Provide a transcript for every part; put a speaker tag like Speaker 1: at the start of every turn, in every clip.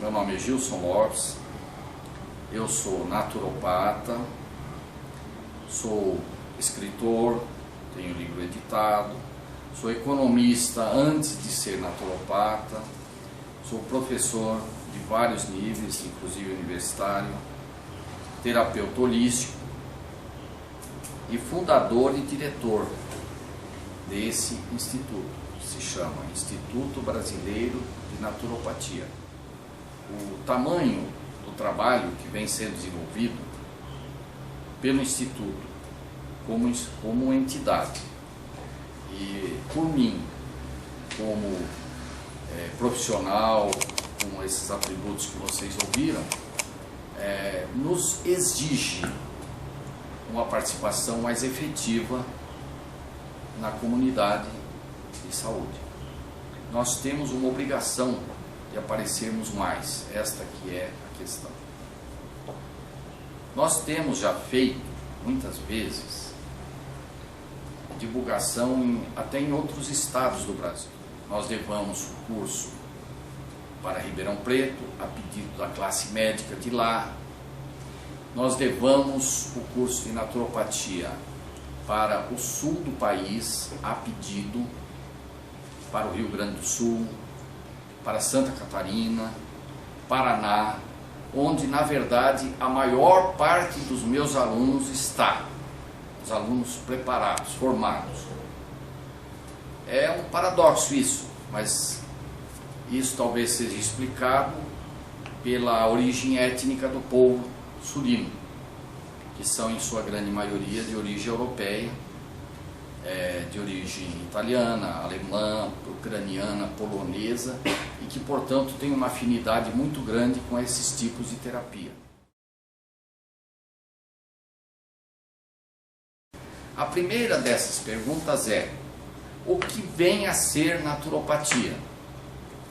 Speaker 1: Meu nome é Gilson Lopes, eu sou naturopata, sou escritor, tenho livro editado, sou economista antes de ser naturopata, sou professor de vários níveis, inclusive universitário, terapeuta holístico e fundador e diretor desse instituto, que se chama Instituto Brasileiro de Naturopatia. O tamanho do trabalho que vem sendo desenvolvido pelo Instituto como entidade e por mim como profissional com esses atributos que vocês ouviram, nos exige uma participação mais efetiva na comunidade de saúde. Nós temos uma obrigação de aparecermos mais, esta que é a questão. Nós temos já feito, muitas vezes, divulgação até em outros estados do Brasil. Nós levamos o curso para Ribeirão Preto, a pedido da classe médica de lá. Nós levamos o curso de naturopatia para o sul do país, a pedido, para o Rio Grande do Sul, para Santa Catarina, Paraná, onde na verdade a maior parte dos meus alunos está, os alunos preparados, formados. É um paradoxo isso, mas isso talvez seja explicado pela origem étnica do povo sulino, que são em sua grande maioria de origem europeia, de origem italiana, alemã, ucraniana, polonesa, e que portanto tem uma afinidade muito grande com esses tipos de terapia. A primeira dessas perguntas é: o que vem a ser naturopatia?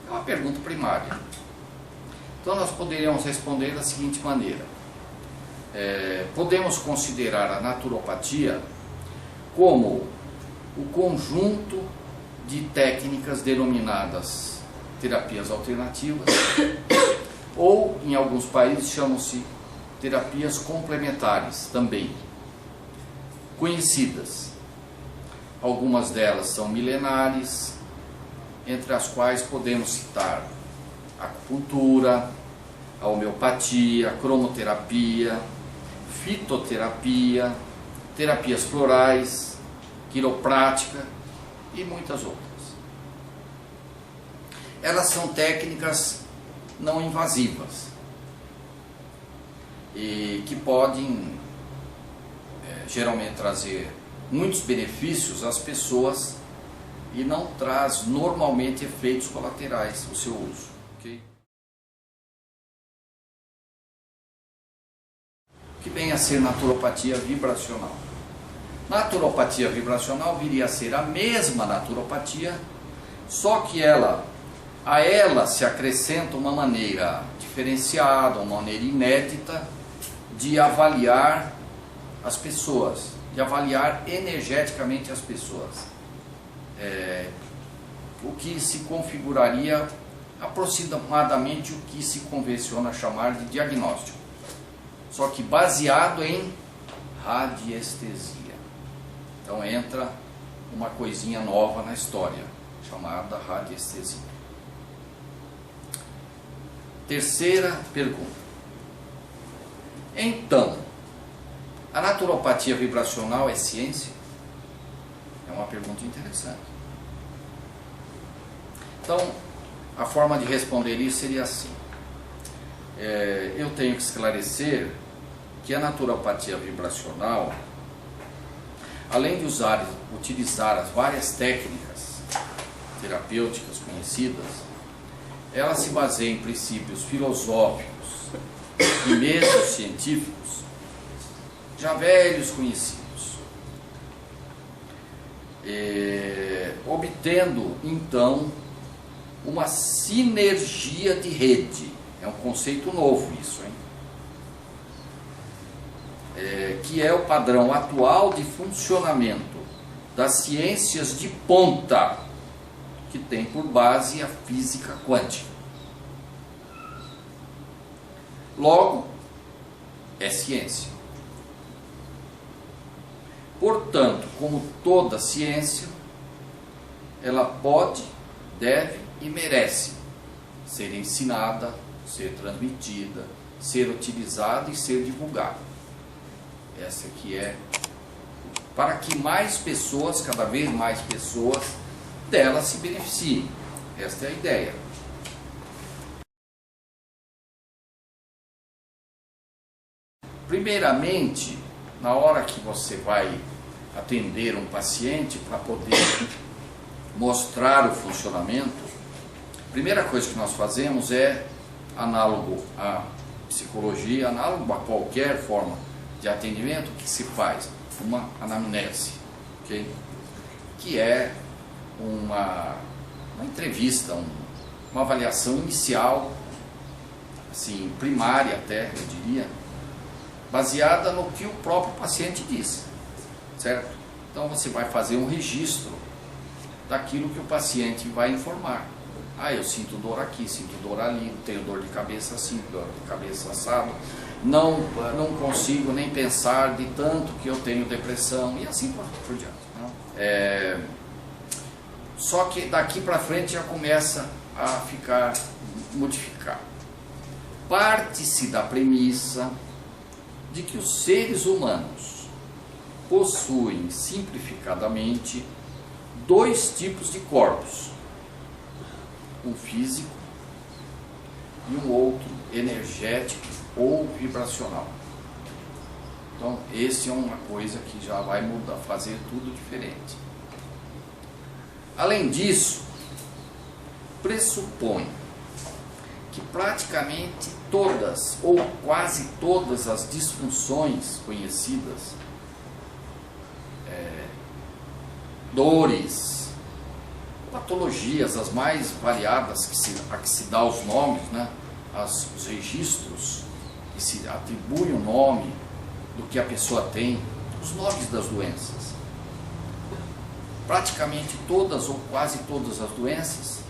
Speaker 1: É uma pergunta primária. Então nós poderíamos responder da seguinte maneira: podemos considerar a naturopatia como o conjunto de técnicas denominadas terapias alternativas, ou em alguns países chamam-se terapias complementares também, conhecidas. Algumas delas são milenares, entre as quais podemos citar a acupuntura, a homeopatia, a cromoterapia, fitoterapia, terapias florais, quiroprática e muitas outras. Elas são técnicas não invasivas e que podem geralmente trazer muitos benefícios às pessoas e não traz normalmente efeitos colaterais o seu uso. Okay? O que vem a ser naturopatia vibracional? Naturopatia vibracional viria a ser a mesma naturopatia, só que a ela se acrescenta uma maneira diferenciada, uma maneira inédita de avaliar as pessoas, de avaliar energeticamente as pessoas. O que se configuraria aproximadamente o que se convenciona chamar de diagnóstico, só que baseado em radiestesia. Então entra uma coisinha nova na história, chamada radiestesia. Terceira pergunta. Então, a naturopatia vibracional é ciência? É uma pergunta interessante. Então, a forma de responder isso seria assim. Eu tenho que esclarecer que a naturopatia vibracional, além de utilizar as várias técnicas terapêuticas conhecidas, ela se baseia em princípios filosóficos e mesmo científicos já velhos conhecidos, obtendo então uma sinergia de rede. É um conceito novo isso, hein? Que é o padrão atual de funcionamento das ciências de ponta, que tem por base a física quântica. Logo, é ciência. Portanto, como toda ciência, ela pode, deve e merece ser ensinada, ser transmitida, ser utilizada e ser divulgada. Essa aqui é para que mais pessoas, cada vez mais pessoas dela se beneficiem. Esta é a ideia. Primeiramente, na hora que você vai atender um paciente para poder mostrar o funcionamento, a primeira coisa que nós fazemos é análogo à psicologia, análogo a qualquer forma de atendimento, que se faz uma anamnese, okay? Que é uma entrevista, uma avaliação inicial, assim, primária até, eu diria, baseada no que o próprio paciente diz, certo? Então você vai fazer um registro daquilo que o paciente vai informar. Ah, eu sinto dor aqui, sinto dor ali, tenho dor de cabeça assim, dor de cabeça assado, não consigo nem pensar de tanto que eu tenho depressão, e assim por diante. Né? Só que daqui para frente já começa a ficar modificado. Parte-se da premissa de que os seres humanos possuem, simplificadamente, dois tipos de corpos, um físico e um outro energético ou vibracional. Então, esse é uma coisa que já vai mudar, fazer tudo diferente. Além disso, pressupõe que praticamente todas ou quase todas as disfunções conhecidas, dores, patologias, as mais variadas a que se dá os nomes, né? Os registros que se atribuem o nome do que a pessoa tem, os nomes das doenças. Praticamente todas ou quase todas as doenças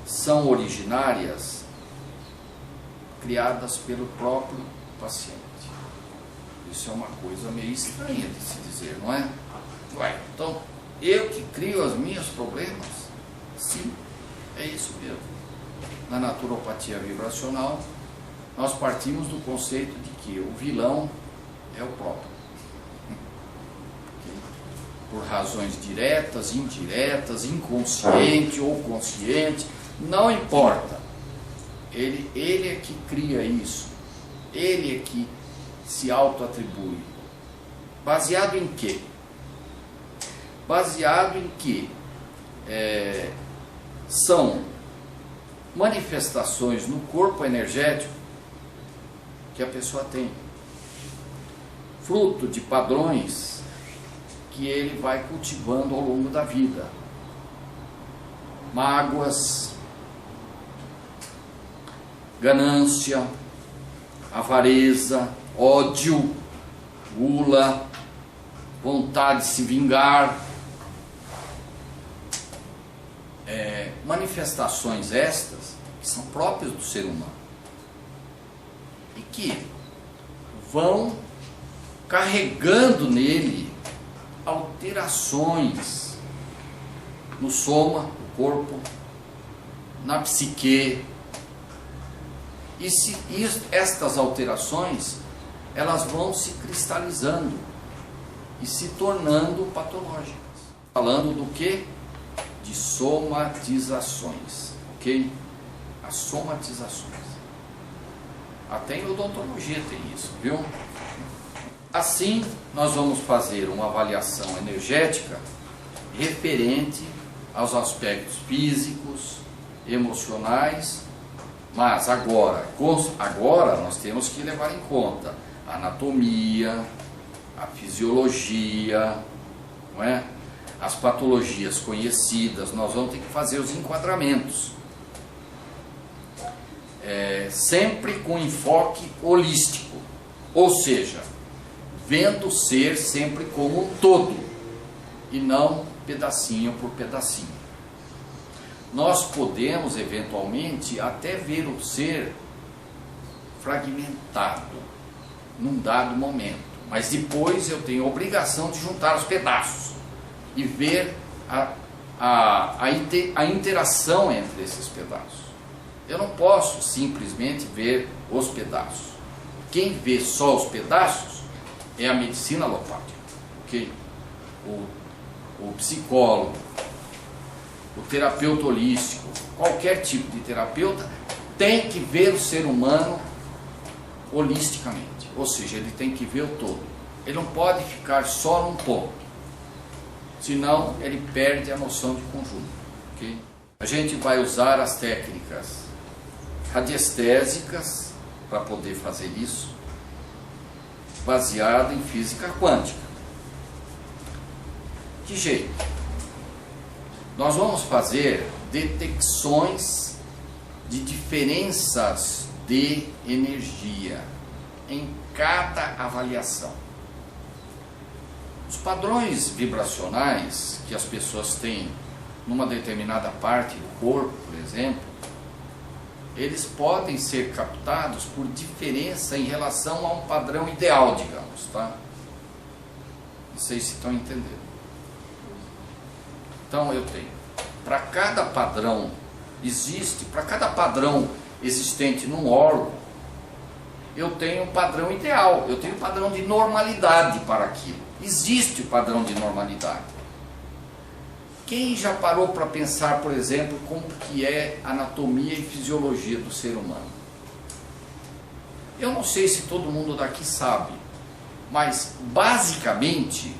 Speaker 1: são originárias, criadas pelo próprio paciente. Isso é uma coisa meio estranha de se dizer, não é? Ué, então, eu que crio os meus problemas? Sim, é isso mesmo. Na naturopatia vibracional, nós partimos do conceito de que o vilão é o próprio. Por razões diretas, indiretas, inconsciente ou consciente, não importa. Ele é que cria isso. Ele é que se auto-atribui. Baseado em quê? Baseado em que são manifestações no corpo energético que a pessoa tem, fruto de padrões que ele vai cultivando ao longo da vida. Mágoas, ganância, avareza, ódio, gula, vontade de se vingar. Manifestações estas que são próprias do ser humano e que vão carregando nele alterações no soma, no corpo, na psique. E estas alterações, elas vão se cristalizando e se tornando patológicas. Falando do que? De somatizações, ok? As somatizações. Até em odontologia tem isso, viu? Assim, nós vamos fazer uma avaliação energética referente aos aspectos físicos, emocionais, mas agora nós temos que levar em conta a anatomia, a fisiologia, não é? As patologias conhecidas, nós vamos ter que fazer os enquadramentos. Sempre com enfoque holístico, ou seja, vendo o ser sempre como um todo e não pedacinho por pedacinho. Nós podemos eventualmente até ver o ser fragmentado num dado momento, mas depois eu tenho a obrigação de juntar os pedaços e ver a interação entre esses pedaços. Eu não posso simplesmente ver os pedaços. Quem vê só os pedaços é a medicina alopática, ok? O psicólogo, o terapeuta holístico, qualquer tipo de terapeuta tem que ver o ser humano holisticamente, ou seja, ele tem que ver o todo. Ele não pode ficar só num ponto, senão ele perde a noção de conjunto, ok? A gente vai usar as técnicas radiestésicas para poder fazer isso, baseado em física quântica. Que jeito? Nós vamos fazer detecções de diferenças de energia em cada avaliação. Os padrões vibracionais que as pessoas têm numa determinada parte do corpo, por exemplo, eles podem ser captados por diferença em relação a um padrão ideal, digamos, tá? Não sei se estão entendendo. Então eu tenho, para cada padrão para cada padrão existente num órgão, eu tenho um padrão ideal, eu tenho um padrão de normalidade para aquilo. Existe o padrão de normalidade. Quem já parou para pensar, por exemplo, como que é a anatomia e fisiologia do ser humano? Eu não sei se todo mundo daqui sabe, mas basicamente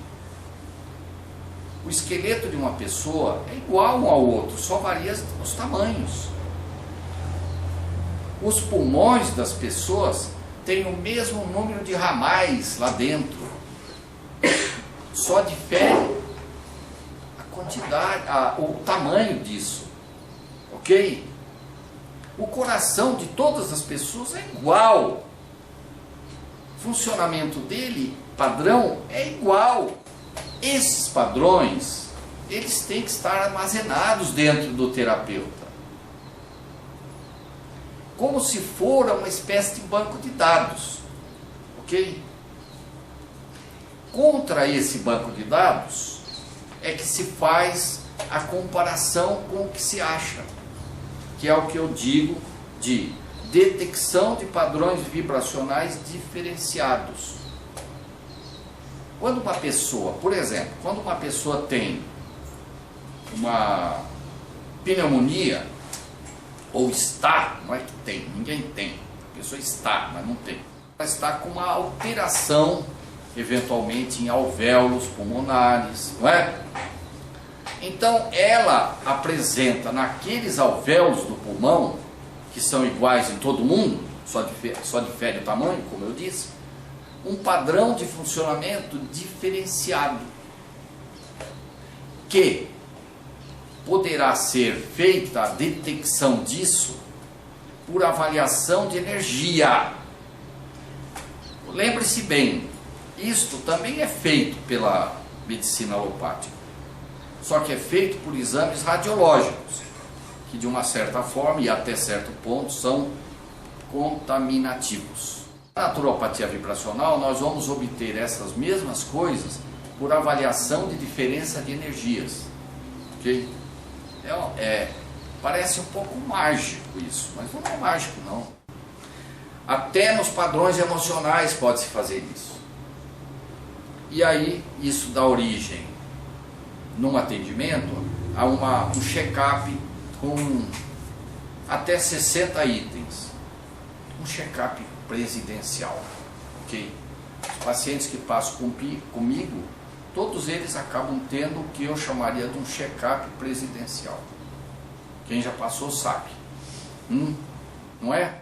Speaker 1: o esqueleto de uma pessoa é igual um ao outro, só varia os tamanhos. Os pulmões das pessoas têm o mesmo número de ramais lá dentro, só difere a quantidade, o tamanho disso, ok? O coração de todas as pessoas é igual, o funcionamento dele, padrão, é igual. Esses padrões, eles têm que estar armazenados dentro do terapeuta, como se for uma espécie de banco de dados, ok? Contra esse banco de dados é que se faz a comparação com o que se acha, que é o que eu digo de detecção de padrões vibracionais diferenciados. Quando uma pessoa, por exemplo, quando uma pessoa tem uma pneumonia, ou está, não é que tem, ninguém tem, a pessoa está, mas não tem. Ela está com uma alteração, eventualmente em alvéolos pulmonares, não é? Então ela apresenta naqueles alvéolos do pulmão, que são iguais em todo mundo, só difere o tamanho, como eu disse, um padrão de funcionamento diferenciado, que poderá ser feita a detecção disso por avaliação de energia. Lembre-se bem, isto também é feito pela medicina alopática, só que é feito por exames radiológicos, que de uma certa forma e até certo ponto são contaminativos. Na naturopatia vibracional nós vamos obter essas mesmas coisas por avaliação de diferença de energias, ok? Parece um pouco mágico isso, mas não é mágico não. Até nos padrões emocionais pode-se fazer isso. E aí isso dá origem, num atendimento, a um check-up com até 60 itens. Um check-up presidencial, ok? Os pacientes que passam comigo, todos eles acabam tendo o que eu chamaria de um check-up presidencial. Quem já passou sabe. Não é?